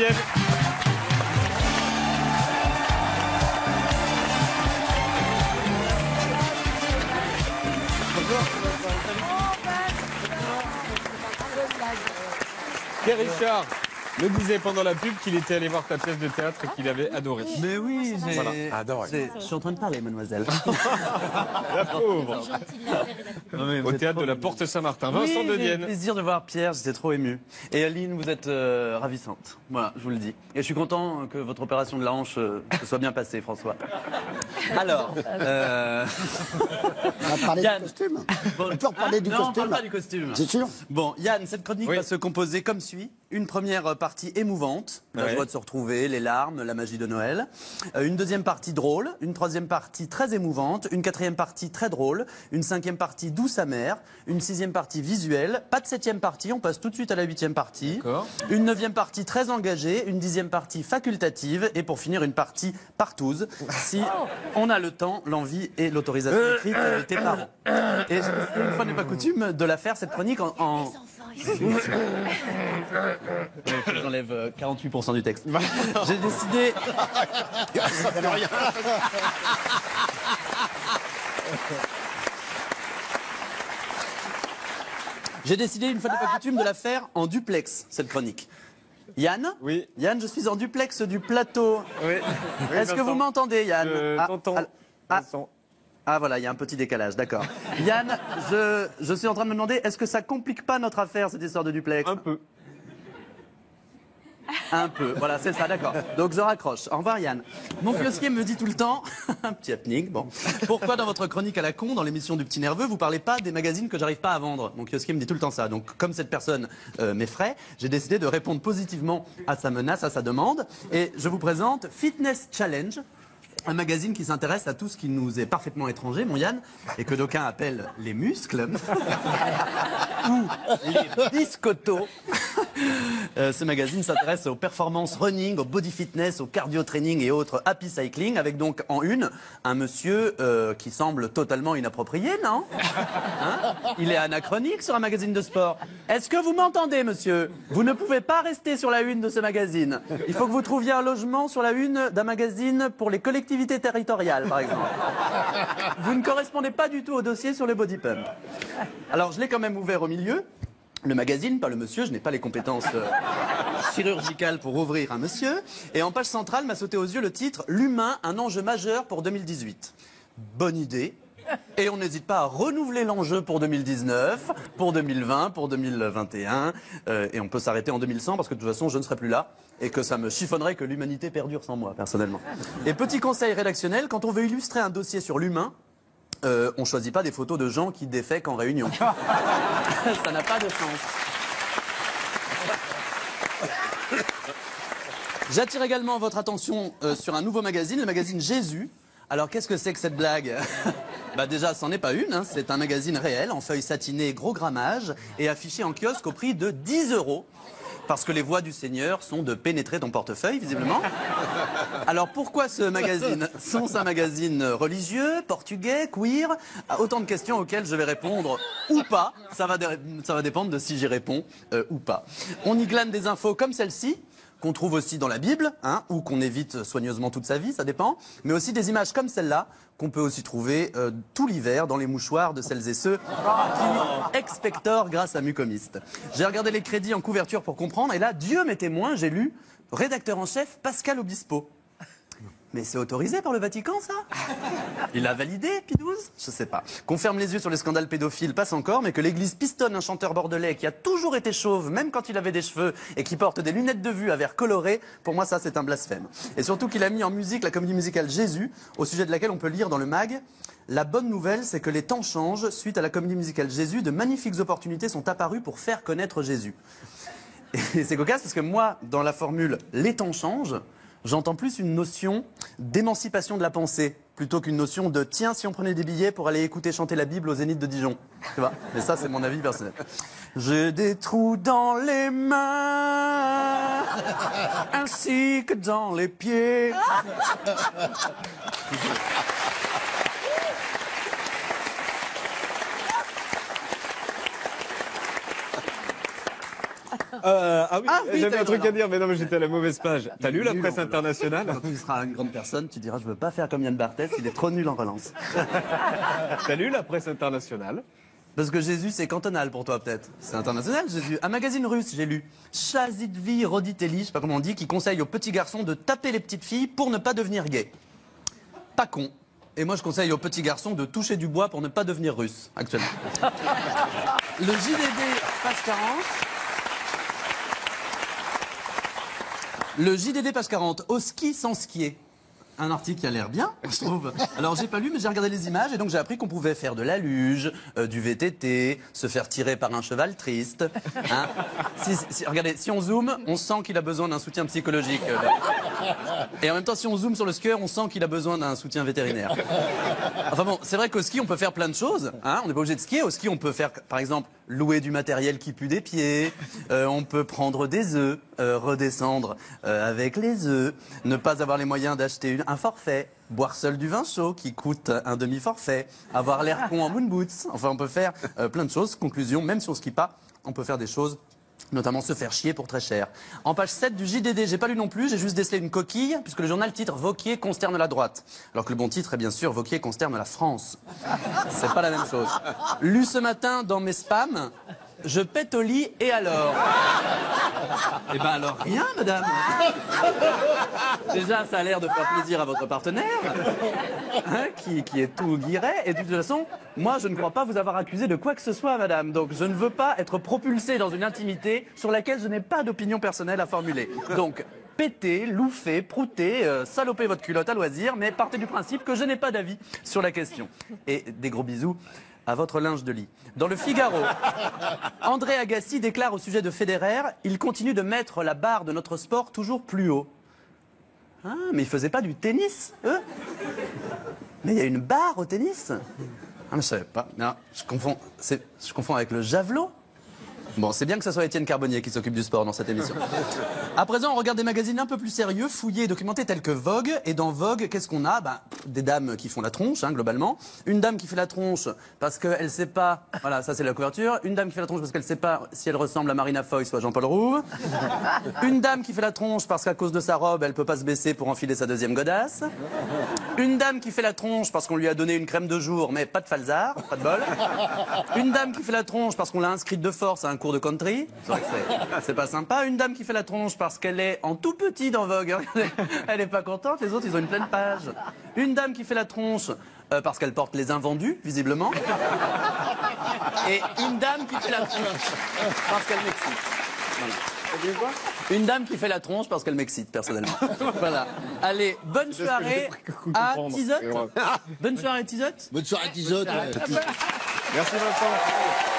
deuxième. Pierre Richard me disait pendant la pub qu'il était allé voir ta pièce de théâtre et qu'il avait adoré. Mais oui, j'ai Voilà. adoré. Je suis en train de parler, mademoiselle. La pauvre. Au théâtre de la Porte Saint-Martin. Vincent Oui, Dedienne. plaisir de voir Pierre, j'étais trop ému. Et Aline, vous êtes ravissante. Voilà, je vous le dis. Et je suis content que votre opération de la hanche se soit bien passée, François. Alors, On va parler Yann. du costume. bon, On peut reparler du non, on costume. parle pas du costume. C'est sûr. Bon, Yann, cette chronique Oui. va se composer comme suit. Une première partie émouvante, la Ouais. joie de se retrouver, les larmes, la magie de Noël. Une deuxième partie drôle, une troisième partie très émouvante, une quatrième partie très drôle, une cinquième partie douce amère, une sixième partie visuelle, pas de septième partie, on passe tout de suite à la huitième partie. D'accord. Une neuvième partie très engagée, une dixième partie facultative et pour finir une partie partouze, si on a le temps, l'envie et l'autorisation écrite de tes parents. Et une fois n'est pas coutume de la faire cette chronique en... J'enlève 48% du texte. J'ai décidé... J'ai décidé, une fois n'est pas coutume, de la faire en duplex, cette chronique. Yann Oui. Yann, je suis en duplex du plateau. Oui. Est-ce que vous m'entendez, Yann? Je t'entends. Vincent. Ah voilà, il y a un petit décalage, d'accord. Yann, je suis en train de me demander, est-ce que ça complique pas notre affaire, cette histoire de duplex? Un peu. Un peu, voilà, c'est ça, d'accord. Donc je raccroche. Au revoir Yann. Mon kiosquier me dit tout le temps, un petit happening, bon. Pourquoi dans votre chronique à la con, dans l'émission du Petit Nerveux, vous parlez pas des magazines que j'arrive pas à vendre? Mon kiosquier me dit tout le temps ça. Donc comme cette personne m'effraie, j'ai décidé de répondre positivement à sa menace, à sa demande. Et je vous présente Fitness Challenge. Un magazine qui s'intéresse à tout ce qui nous est parfaitement étranger, mon Yann, et que d'aucuns appellent les muscles, ou les biscottos. Ce magazine s'intéresse aux performances running, au body fitness, au cardio training et autres happy cycling, avec donc en une, un monsieur qui semble totalement inapproprié, non? Hein? Il est anachronique sur un magazine de sport. Est-ce que vous m'entendez, monsieur? Vous ne pouvez pas rester sur la une de ce magazine. Il faut que vous trouviez un logement sur la une d'un magazine pour les collectivités territoriales, par exemple. Vous ne correspondez pas du tout au dossier sur les body pump. Alors, je l'ai quand même ouvert au milieu. Le magazine, pas le monsieur, je n'ai pas les compétences chirurgicales pour ouvrir un monsieur. Et en page centrale m'a sauté aux yeux le titre « L'humain, un enjeu majeur pour 2018 ». Bonne idée. Et on n'hésite pas à renouveler l'enjeu pour 2019, pour 2020, pour 2021. Et on peut s'arrêter en 2100 parce que de toute façon, je ne serai plus là. Et que ça me chiffonnerait que l'humanité perdure sans moi, personnellement. Et petit conseil rédactionnel, quand on veut illustrer un dossier sur l'humain, on choisit pas des photos de gens qui défèquent en réunion. Ça n'a pas de sens. J'attire également votre attention sur un nouveau magazine, le magazine Jésus. Alors qu'est-ce que c'est que cette blague? Bah déjà, c'en est pas une, hein. C'est un magazine réel, en feuilles satinées, gros grammage, et affiché en kiosque au prix de 10 €. Parce que les voies du Seigneur sont de pénétrer ton portefeuille, visiblement. Alors pourquoi ce magazine? Sont-ce un magazine religieux, portugais, queer? Autant de questions auxquelles je vais répondre ou pas. Ça va dépendre de si j'y réponds ou pas. On y glane des infos comme celle-ci, qu'on trouve aussi dans la Bible, hein, ou qu'on évite soigneusement toute sa vie, ça dépend. Mais aussi des images comme celle-là, qu'on peut aussi trouver tout l'hiver dans les mouchoirs de celles et ceux qui expectorent grâce à Mucomiste. J'ai regardé les crédits en couverture pour comprendre, et là, Dieu m'est témoin, j'ai lu « Rédacteur en chef Pascal Obispo ». Mais c'est autorisé par le Vatican, ça? Il a validé, Pie XII? Je sais pas. Qu'on ferme les yeux sur les scandales pédophiles, passe encore, mais que l'Église pistonne un chanteur bordelais qui a toujours été chauve, même quand il avait des cheveux, et qui porte des lunettes de vue à verre coloré, pour moi, ça, c'est un blasphème. Et surtout qu'il a mis en musique la comédie musicale Jésus, au sujet de laquelle on peut lire dans le mag: la bonne nouvelle, c'est que les temps changent. Suite à la comédie musicale Jésus, de magnifiques opportunités sont apparues pour faire connaître Jésus. Et c'est cocasse parce que moi, dans la formule « les temps changent », j'entends plus une notion d'émancipation de la pensée plutôt qu'une notion de « tiens, si on prenait des billets pour aller écouter chanter la Bible au Zénith de Dijon ». Tu vois? Mais ça, c'est mon avis personnel. J'ai des trous dans les mains ainsi que dans les pieds. Ah oui, Ah oui, j'avais un truc alors. à dire, mais non, mais j'étais à la mauvaise page. T'as lu la presse internationale? Quand tu seras une grande personne, tu diras je veux pas faire comme Yann Barthès, il est trop nul en relance. T'as lu la presse internationale? Parce que Jésus, c'est cantonal pour toi, peut-être. C'est international, Jésus. Un magazine russe, j'ai lu. Chazidvi Roditelli, je sais pas comment on dit, qui conseille aux petits garçons de taper les petites filles pour ne pas devenir gay. Pas con. Et moi, je conseille aux petits garçons de toucher du bois pour ne pas devenir russe, actuellement. Le JDD, page 40. Le JDD, page 40. Au ski sans skier. Un article qui a l'air bien, je trouve. Alors, j'ai pas lu, mais j'ai regardé les images et donc j'ai appris qu'on pouvait faire de la luge, du VTT, se faire tirer par un cheval triste. Hein. Regardez, si on zoome, on sent qu'il a besoin d'un soutien psychologique. Et en même temps, si on zoome sur le skieur, on sent qu'il a besoin d'un soutien vétérinaire. Enfin bon, c'est vrai qu'au ski, on peut faire plein de choses. Hein. On n'est pas obligé de skier. Au ski, on peut faire, par exemple, louer du matériel qui pue des pieds. On peut prendre des œufs, redescendre avec les œufs, ne pas avoir les moyens d'acheter un forfait, boire seul du vin chaud qui coûte un demi-forfait, avoir l'air con en moon boots. Enfin, on peut faire plein de choses. Conclusion, même si on skie pas, on peut faire des choses, notamment se faire chier pour très cher. En page 7 du JDD, j'ai pas lu non plus, j'ai juste décelé une coquille, puisque le journal titre « Wauquiez consterne la droite ». Alors que le bon titre est bien sûr « Wauquiez consterne la France ». C'est pas la même chose. Lu ce matin dans mes spams, je pète au lit et alors? Eh ben alors rien, madame. Déjà, ça a l'air de faire plaisir à votre partenaire, hein, qui est tout guiret. Et de toute façon, moi, je ne crois pas vous avoir accusé de quoi que ce soit, madame. Donc, je ne veux pas être propulsé dans une intimité sur laquelle je n'ai pas d'opinion personnelle à formuler. Donc, pétez, louffez, proutez, salopez votre culotte à loisir, mais partez du principe que je n'ai pas d'avis sur la question. Et des gros bisous à votre linge de lit. Dans le Figaro, André Agassi déclare au sujet de Federer, il continue de mettre la barre de notre sport toujours plus haut. Ah, mais ils faisaient pas du tennis, eux? Mais il y a une barre au tennis? Ah, mais je savais pas. Non, je confonds avec le javelot. Bon, c'est bien que ce soit Étienne Carbonnier qui s'occupe du sport dans cette émission. À présent, on regarde des magazines un peu plus sérieux, fouillés et documentés tels que Vogue. Et dans Vogue, qu'est-ce qu'on a? Des dames qui font la tronche, hein, globalement. Une dame qui fait la tronche parce qu'elle sait pas... Voilà, ça c'est la couverture. Une dame qui fait la tronche parce qu'elle sait pas si elle ressemble à Marina Foïs ou à Jean-Paul Rouve. Une dame qui fait la tronche parce qu'à cause de sa robe, elle peut pas se baisser pour enfiler sa deuxième godasse. Une dame qui fait la tronche parce qu'on lui a donné une crème de jour, mais pas de falzar, pas de bol. Une dame qui fait la tronche parce qu'on l'a inscrite de force à un cours de country. C'est vrai que c'est pas sympa. Une dame qui fait la tronche parce qu'elle est en tout petit dans Vogue. Elle est pas contente, les autres ils ont une pleine page. Une dame qui fait la tronche parce qu'elle porte les invendus, visiblement. Et une dame qui fait la tronche parce qu'elle m'excite. Voilà. Une dame qui fait la tronche parce qu'elle m'excite, personnellement. Voilà. Allez, bonne soirée à Tizotte. Bonne soirée, Tizotte. Bonne soirée, Tizotte. Merci Vincent.